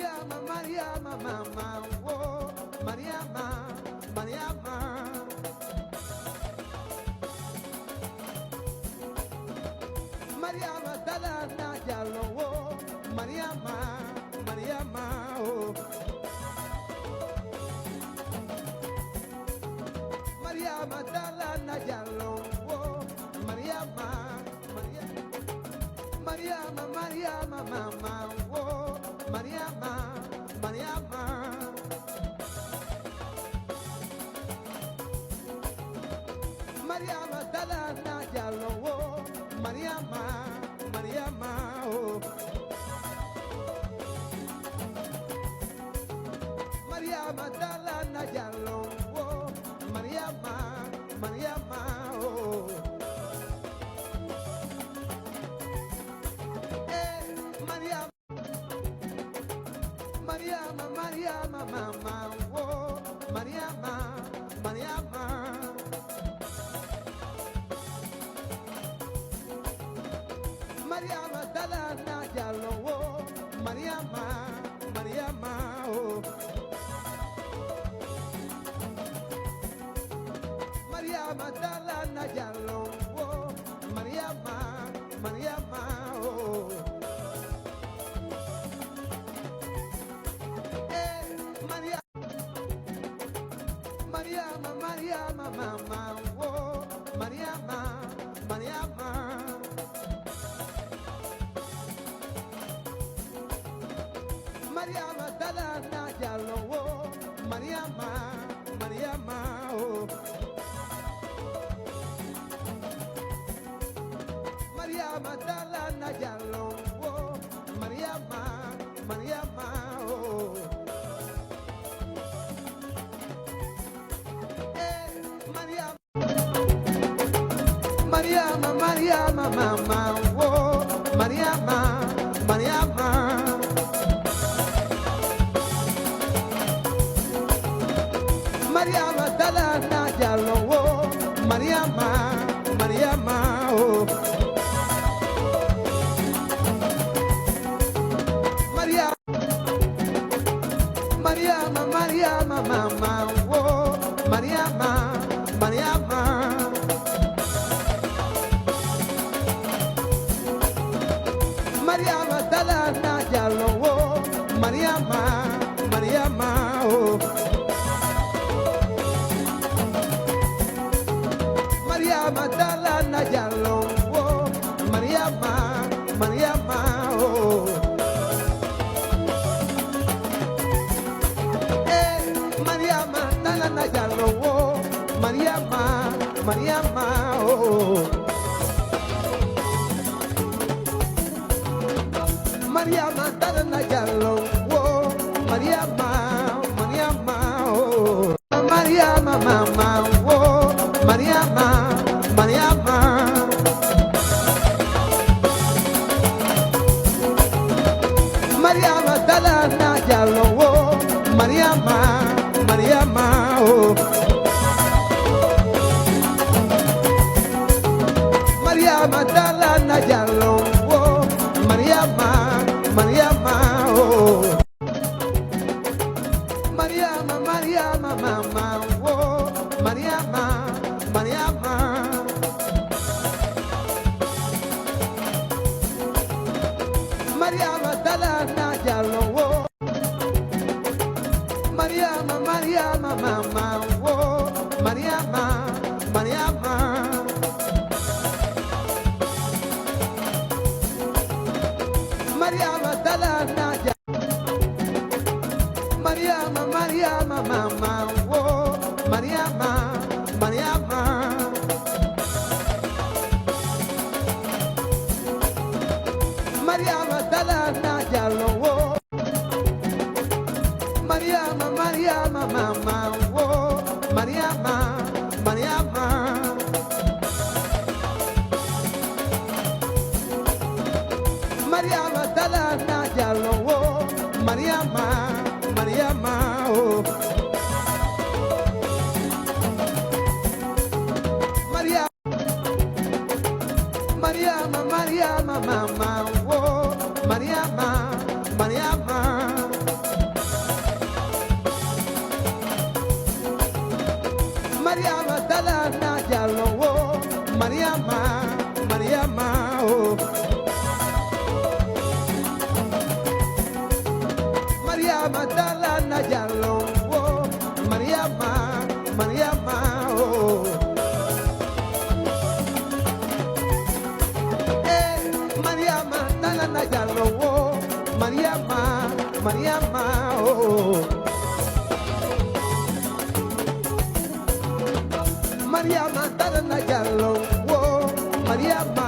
Mariama, Mariama, mama, oh, Mariama, Mariama. Mariama, Dalana, Yalo, oh, Mariama, Mariama, oh. Mariama, Dalana, Yalo, oh, Mariama, Mariama. Mariama, Mariama, mama, oh, Mariama, Mariama. Mariama, Dalana, Yalo, oh, Mariama, Mariama, oh. Mariama, Dalana, Yalo, oh, Mariama, Mariama, oh. Mariama, Mariama, mama, oh, Mariama, Mariama. Mariama, Dalana, Yalo, oh, Mariama, Mariama, oh. Mariama, Dalana, Yalo, oh, Mariama, Mariama, oh. Mariama, Mariama, mama, oh, Mariama, Mariama. Mariama, Dalana, Yalo, oh, Mariama, Mariama, oh. Mariama, Dalana, Yalo, oh, Mariama, Mariama, oh. Mariama, Mariama, mama, oh, Mariama, Mariama. Mariama, Dalana, Yalo, oh, Mariama, Mariama, oh. Mariama, Mariama, mama, oh, Mariama, Mariama. Mariama, Dalana, Yalo, oh, Mariama, Mariama, oh. Mariama, Dalana, Yalo, oh, Mariama, Mariama, oh. Mariama, Dalana, Yalo, oh, Mariama, Mariama, oh. Mariama, Dalana, Yalo, oh, Mariama, Mariama, oh. Mariama, mama, oh, Mariama, Mariama. Mariama, Dalana, Yalo, oh, Mariama, Mariama, oh. Mariama, Dalana, Yalo, oh, Mariama, Mariama, oh. Mariama, Mariama, mama, oh, Mariama, Mariama. Mariama, Dalana, Yalo, oh. Mariama, Mariama, mama, oh, Mariama, Mariama. Mariama, Dalana, Mariama, Mariama, mama, oh, Mariama, Mariama. Mariama, Dalana, Yalo, oh. Mariama, Mariama, mama, oh, Mariama, Mariama. Mariama, Dalana, Yalo, oh, Mariama, Mariama, oh. Mariama, Mariama, mama, oh, Mariama, Mariama. Mariama Talana Jallo, oh, Mariama, Mariama, oh. Mariama Talana Jallo, oh, Mariama, Mariama, oh. Mariama Talana Jallo, oh, Mariama.